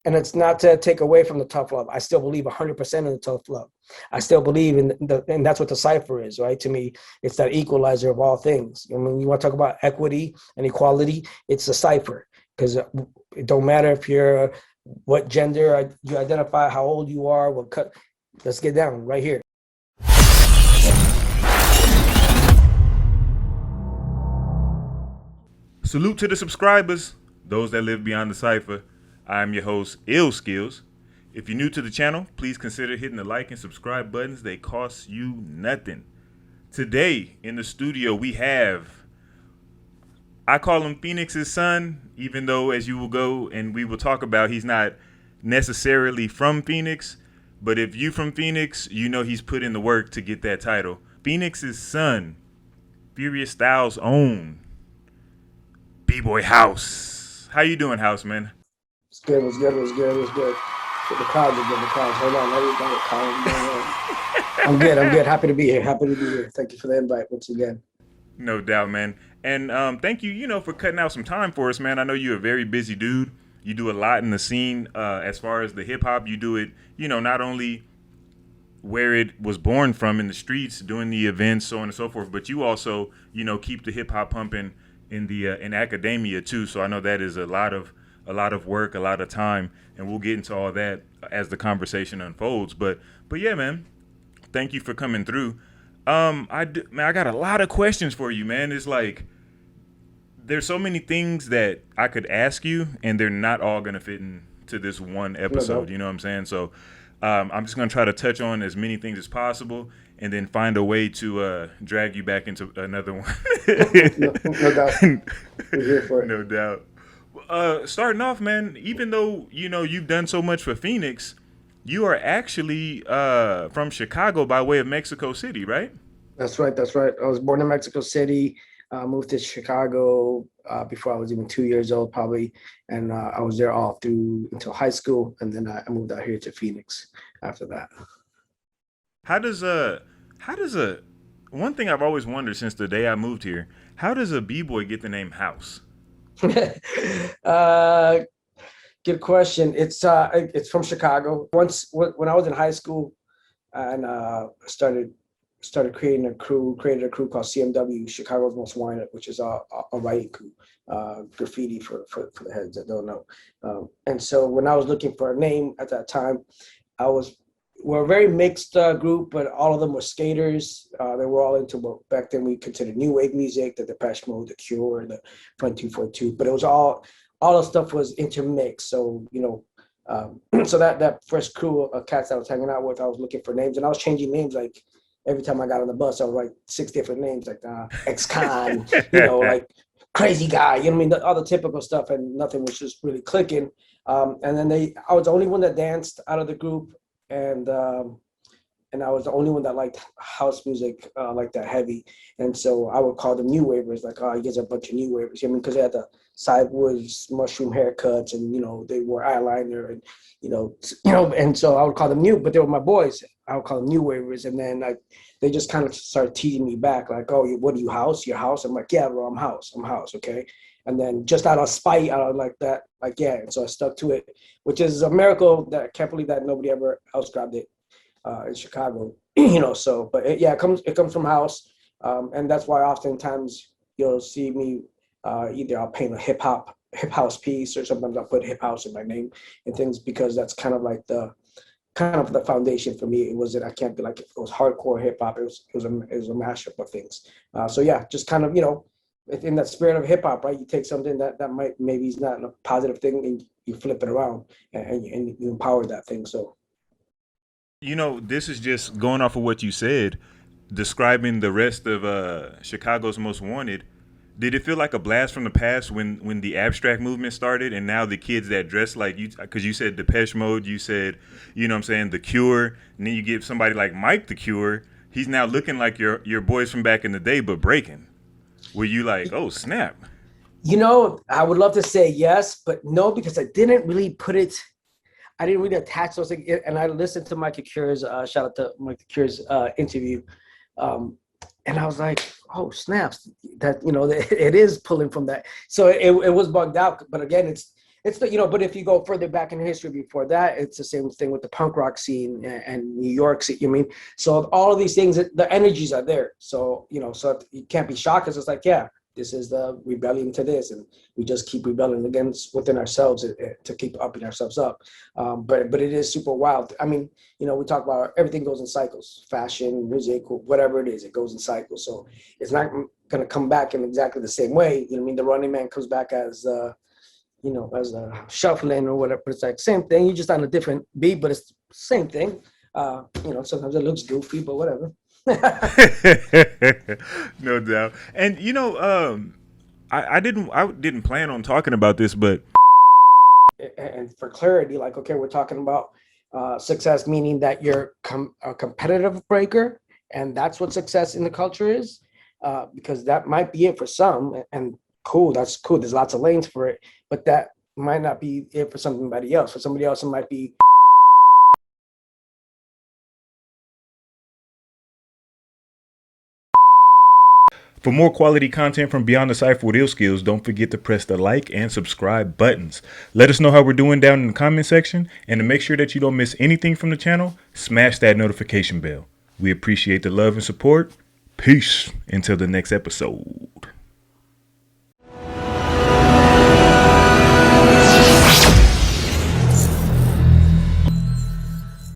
And it's not to take away from the tough love. I still believe 100% in the tough love. I still believe and that's what the Cypher is, right? To me, it's that equalizer of all things. And when you want to talk about equity and equality, it's the Cypher, because it don't matter if you're what gender you identify, how old you are, what cut. Let's get down right here. Salute to the subscribers, those that live beyond the Cypher. I am your host, Illskillz. If you're new to the channel, please consider hitting the like and subscribe buttons. They cost you nothing. Today in the studio we have, I call him Phoenix's son, even though as you will go and we will talk about, he's not necessarily from Phoenix. But if you from Phoenix, you know he's put in the work to get that title. Phoenix's son, Furious Styles' own, Bboy House. How you doing, House, man? It's good. It's good. It's good. It's good. The crowds are good. The crowds. Hold on. Everybody calm. I'm good. I'm good. Happy to be here. Happy to be here. Thank you for the invite once again. No doubt, man. And thank you, for cutting out some time for us, man. I know you're a very busy dude. You do a lot in the scene as far as the hip hop. You do it, not only where it was born from in the streets, doing the events, so on and so forth, but you also, keep the hip hop pumping in academia too. So I know that is a lot of work, a lot of time, and we'll get into all that as the conversation unfolds. But yeah, man, thank you for coming through. I got a lot of questions for you, man. It's like there's so many things that I could ask you, and they're not all gonna fit into this one episode. You know what I'm saying? So I'm just gonna try to touch on as many things as possible, and then find a way to drag you back into another one. No doubt. We're here for it. No doubt. Starting off, man, even though you've done so much for Phoenix, you are actually from Chicago by way of Mexico City, right? That's right. That's right. I was born in Mexico City. Moved to Chicago before I was even 2 years old, probably, and I was there all through until high school, and then I moved out here to Phoenix after that. How does one thing I've always wondered since the day I moved here, how does a b-boy get the name House? Good question. It's from Chicago. Once when I was in high school, and started created a crew called CMW, Chicago's Most Wanted, which is a writing crew, graffiti for the heads that don't know. And so when I was looking for a name at that time, we're a very mixed group, but all of them were skaters. They were all into what back then we considered new wave music, the Depeche Mode, the Cure, the Front 242. But it was all the stuff was intermixed. So so that first crew of cats I was hanging out with, I was looking for names, and I was changing names like every time I got on the bus. I was like 6 different names, like ex-con, like crazy guy. You know what I mean? All the typical stuff, and nothing was just really clicking. And then I was the only one that danced out of the group. And I was the only one that liked house music like that heavy, and so I would call them new wavers. Like, oh, you guys are a bunch of new wavers. I mean, because they had the sidewoods mushroom haircuts, and they wore eyeliner, and and so I would call them new. But they were my boys. I would call them new wavers, and then they just kind of started teasing me back, like, oh, what are you, House? Your House? I'm like, yeah, bro, I'm House, okay. And then just out of spite, out of like that, like, yeah. And so I stuck to it, which is a miracle that I can't believe that nobody ever else grabbed it in Chicago, So, but it comes from House. And that's why oftentimes you'll see me either I'll paint a hip house piece, or sometimes I'll put hip house in my name and things, because that's kind of the foundation for me. It wasn't, I can't be like, it was hardcore hip hop. It was a mashup of things. So yeah, just kind of, in that spirit of hip hop, right? You take something that might maybe is not a positive thing, and you flip it around and you empower that thing. So, this is just going off of what you said, describing the rest of Chicago's Most Wanted. Did it feel like a blast from the past when the abstract movement started, and now the kids that dress like you, because you said Depeche Mode, you said, The Cure, and then you get somebody like Mike the Cure, he's now looking like your boys from back in the day, but breaking. Were you like, oh, snap? I would love to say yes, but no, because I didn't really attach those things. And I listened to Mike Cure's, shout out to Mike Cure's interview. And I was like, oh, snaps, that, it is pulling from that. So it was bugged out. But again, it's It's the, but if you go further back in history before that, it's the same thing with the punk rock scene and New York scene. You mean, so all of these things, the energies are there. So, so you can't be shocked because it's like, yeah, this is the rebellion to this, and we just keep rebelling against within ourselves to keep upping ourselves up. But it is super wild. I mean, we talk about everything goes in cycles, fashion, music, whatever it is, it goes in cycles. So it's not going to come back in exactly the same way. You know what I mean? The Running Man comes back as as a shuffling or whatever. But it's like same thing. You just on a different beat, but it's the same thing. Sometimes it looks goofy, but whatever. No doubt. And I didn't plan on talking about this, but and for clarity, like, okay, we're talking about success, meaning that you're a competitive breaker, and that's what success in the culture is, because that might be it for some, and cool, that's cool. There's lots of lanes for it, but that might not be it for somebody else. For somebody else, it might be. For more quality content from Beyond the Cypher with Illskillz, don't forget to press the like and subscribe buttons. Let us know how we're doing down in the comment section, and to make sure that you don't miss anything from the channel, smash that notification bell. We appreciate the love and support. Peace until the next episode.